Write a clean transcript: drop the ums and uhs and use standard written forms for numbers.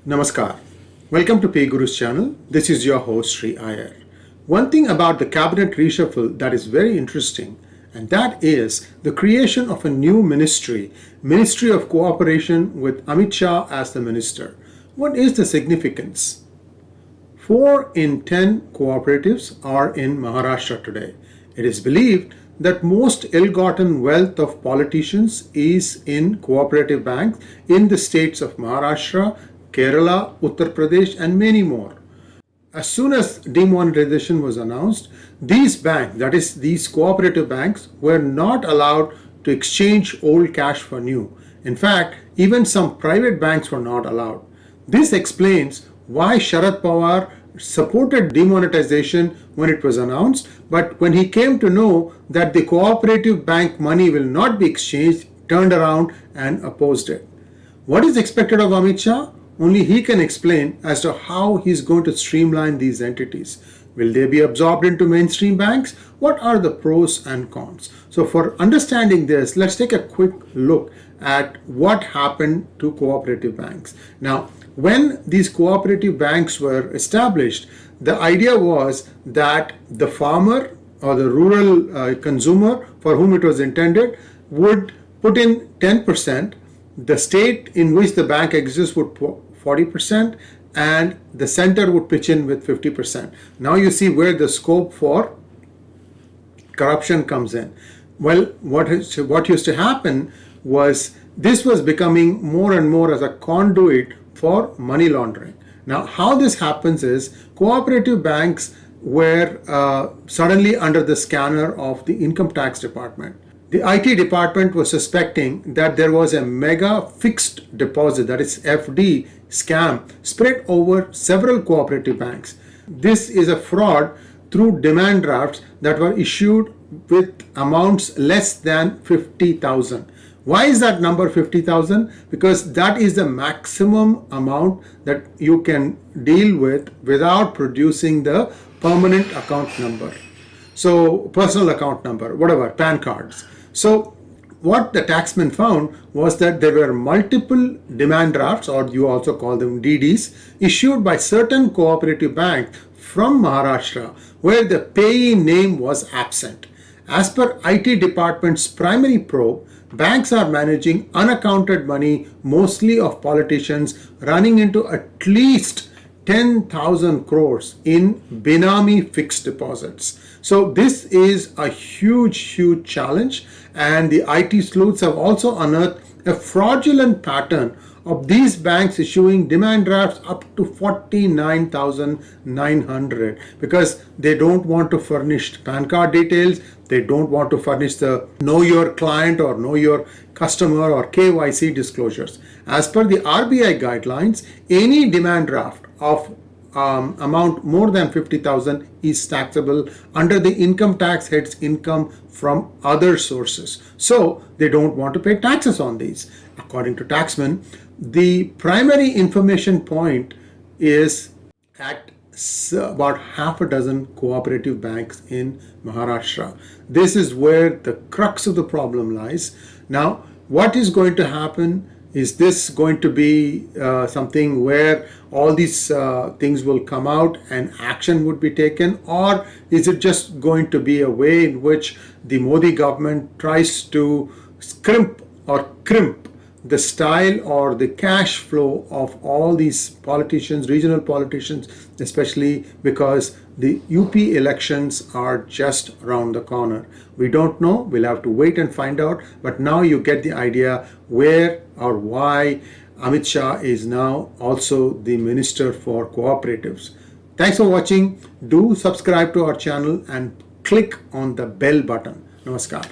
Namaskar. Welcome to Pay Guru's channel. This is your host Sri Iyer. One thing about the cabinet reshuffle that is very interesting, and that is the creation of a new ministry, Ministry of Cooperation with Amit Shah as the minister. What is the significance? 4 in 10 cooperatives are in Maharashtra today. It is believed that most ill-gotten wealth of politicians is in cooperative banks in the states of Maharashtra, Kerala, Uttar Pradesh, and many more. As soon as demonetization was announced, these banks, that is, these cooperative banks, were not allowed to exchange old cash for new. In fact, even some private banks were not allowed. This explains why Sharad Pawar supported demonetization when it was announced, but when he came to know that the cooperative bank money will not be exchanged, turned around and opposed it. What is expected of Amit Shah? Only he can explain as to how he's going to streamline these entities. Will they be absorbed into mainstream banks? What are the pros and cons? So for understanding this, let's take a quick look at what happened to cooperative banks. Now, when these cooperative banks were established, the idea was that the farmer or the rural consumer for whom it was intended would put in 10%. The state in which the bank exists would put 40%, and the center would pitch in with 50%. Now you see where the scope for corruption comes in. Well, what used to happen was this was becoming more and more as a conduit for money laundering. Now, how this happens is cooperative banks were suddenly under the scanner of the income tax department. The IT department was suspecting that there was a mega fixed deposit, that is FD, scam spread over several cooperative banks. This is a fraud through demand drafts that were issued with amounts less than 50,000. Why is that number 50,000? Because that is the maximum amount that you can deal with without producing the permanent account number. So personal account number, whatever, PAN cards. So what the taxman found was that there were multiple demand drafts, or you also call them DDs, issued by certain cooperative banks from Maharashtra where the payee name was absent. As per IT department's primary probe, banks are managing unaccounted money, mostly of politicians, running into at least 10,000 crores in Benami fixed deposits. So this is a huge challenge, and the IT sleuths have also unearthed a fraudulent pattern of these banks issuing demand drafts up to 49,900 because they don't want to furnish PAN card details, they don't want to furnish the know your client or know your customer or KYC disclosures. As per the RBI guidelines, any demand draft of amount more than 50,000 is taxable under the income tax head's income from other sources. So they don't want to pay taxes on these. According to taxmen, the primary information point is at about half a dozen cooperative banks in Maharashtra. This is where the crux of the problem lies. Now, what is going to happen? Is this going to be something where all these things will come out and action would be taken, or is it just going to be a way in which the Modi government tries to scrimp or crimp the style or the cash flow of all these politicians, regional politicians, especially because the UP elections are just around the corner? We don't know. We'll have to wait and find out. But now you get the idea where or why Amit Shah is now also the Minister for Cooperatives. Thanks for watching. Do subscribe to our channel and click on the bell button. Namaskar.